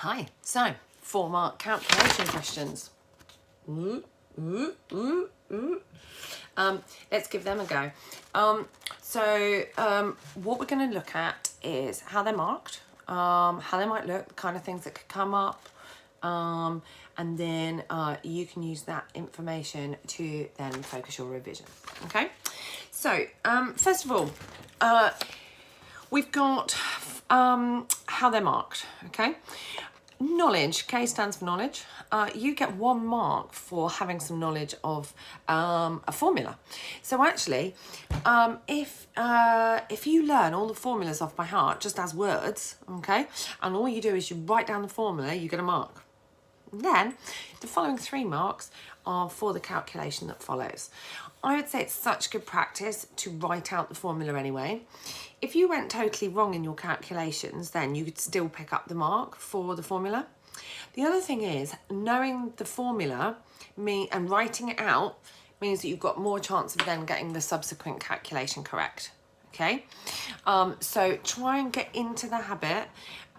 Hi, so 4-mark calculation questions. Let's give them a go. What we're going to look at is how they're marked, how they might look, the kind of things that could come up, and then you can use that information to then focus your revision. Okay, so first of all, we've got how they're marked. Okay, knowledge, K stands for knowledge. You get 1 mark for having some knowledge of a formula. So actually, if you learn all the formulas off by heart just as words, okay, and all you do is you write down the formula, you get a mark. Then the following 3 marks are for the calculation that follows. I would say it's such good practice to write out the formula anyway. If you went totally wrong in your calculations, then you could still pick up the mark for the formula. The other thing is, knowing the formula and writing it out means that you've got more chance of then getting the subsequent calculation correct. Okay, so try and get into the habit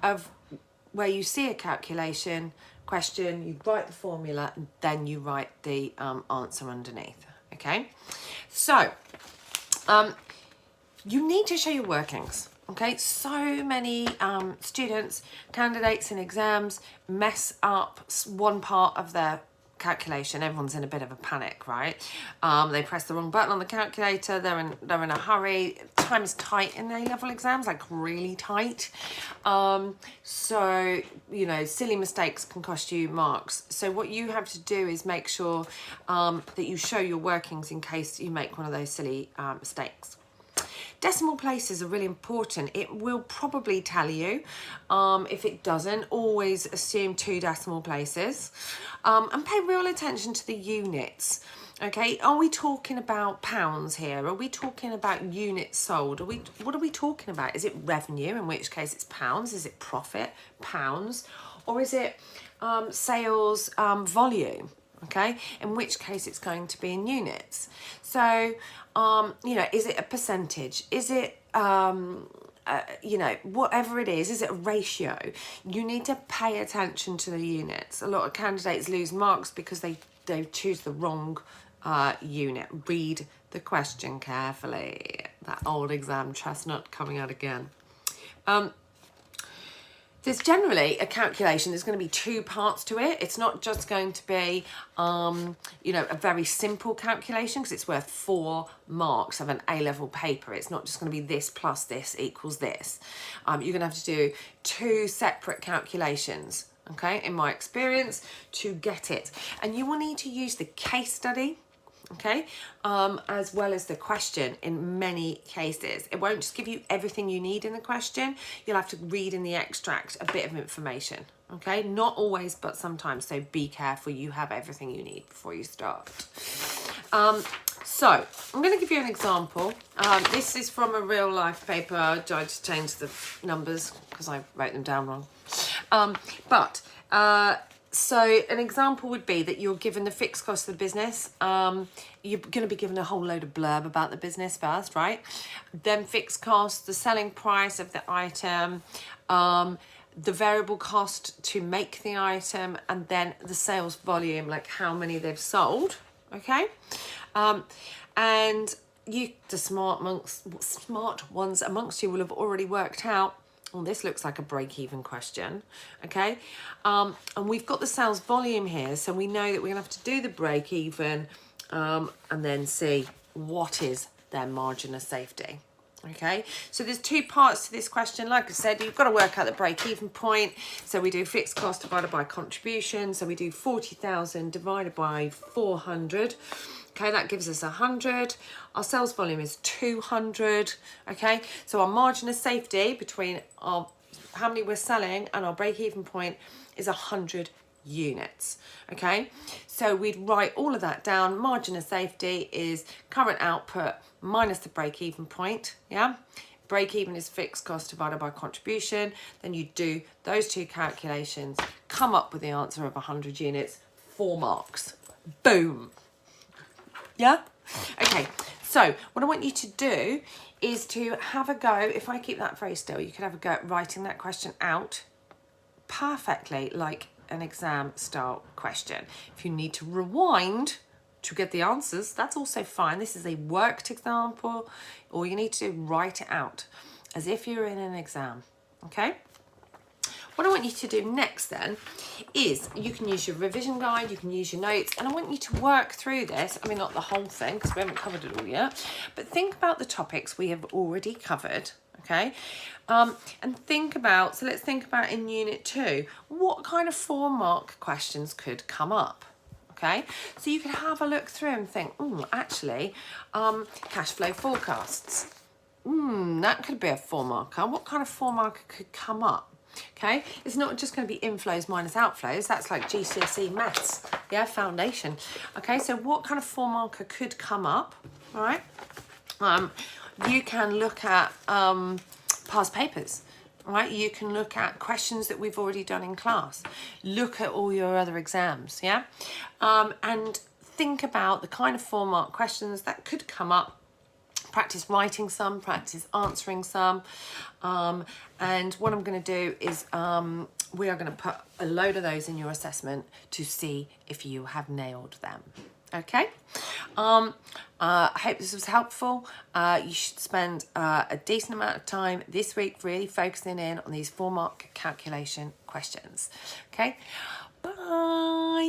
of where you see a calculation question, you write the formula, and then you write the answer underneath. Okay, so you need to show your workings. Okay, so many students, candidates in exams mess up one part of their calculation. Everyone's in a bit of a panic, right? They press the wrong button on the calculator, they're in a hurry. Time is tight in A-level exams, like really tight. So, you know, silly mistakes can cost you marks. So what you have to do is make sure that you show your workings in case you make one of those silly mistakes. Decimal places are really important. It will probably tell you. If it doesn't, always assume 2 decimal places, and pay real attention to the units. Okay, are we talking about pounds here? Are we talking about units sold? What are we talking about? Is it revenue, in which case it's pounds? Is it profit, pounds? Or is it sales volume? Okay, in which case it's going to be in units. So, you know, is it a percentage? Is it, you know, whatever it is it a ratio? You need to pay attention to the units. A lot of candidates lose marks because they choose the wrong unit. Read the question carefully. That old exam chestnut coming out again. There's generally a calculation, there's going to be 2 parts to it. It's not just going to be, you know, a very simple calculation because it's worth 4 marks of an A-level paper. It's not just going to be this plus this equals this. You're going to have to do 2 separate calculations, okay, in my experience, to get it. And you will need to use the case study, okay, as well as the question in many cases. It won't just give you everything you need in the question. You'll have to read in the extract a bit of information, okay? Not always, but sometimes, so be careful you have everything you need before you start. So I'm going to give you an example. This is from a real life paper. I just changed the numbers because I wrote them down wrong. So an example would be that you're given the fixed cost of the business. You're going to be given a whole load of blurb about the business first, right? Then fixed cost, the selling price of the item, the variable cost to make the item, and then the sales volume, like how many they've sold, okay? And you, the smart ones amongst you will have already worked out, well, this looks like a break-even question, okay? And we've got the sales volume here, so we know that we're going to have to do the break-even and then see what is their margin of safety, okay? So there's 2 parts to this question. Like I said, you've got to work out the break-even point. So we do fixed cost divided by contribution. So we do 40,000 divided by 400. Okay, that gives us 100. Our sales volume is 200. Okay, so our margin of safety between our how many we're selling and our break-even point is 100 units. Okay, so we'd write all of that down. Margin of safety is current output minus the break-even point. Yeah, break-even is fixed cost divided by contribution. Then you do those 2 calculations, come up with the answer of 100 units, 4 marks. Boom. Yeah? Okay, so what I want you to do is to have a go. If I keep that very still, you could have a go at writing that question out perfectly like an exam style question. If you need to rewind to get the answers, that's also fine. This is a worked example. All you need to do, write it out as if you're in an exam, okay? What I want you to do next then is you can use your revision guide, you can use your notes, and I want you to work through this. I mean, not the whole thing because we haven't covered it all yet, but think about the topics we have already covered, okay? And think about, so let's think about in Unit 2, what kind of 4-mark questions could come up? Okay, so you can have a look through and think, actually, cash flow forecasts. That could be a 4-marker. What kind of 4-marker could come up? Okay, it's not just going to be inflows minus outflows. That's like GCSE maths, yeah, foundation. Okay, so what kind of 4-marker could come up? All right, you can look at past papers. Right, you can look at questions that we've already done in class. Look at all your other exams, yeah? And think about the kind of 4-mark questions that could come up. Practice writing some, practice answering some. And what I'm going to do is we are going to put a load of those in your assessment to see if you have nailed them. Okay, I hope this was helpful. You should spend a decent amount of time this week really focusing in on these 4-mark calculation questions. Okay, bye.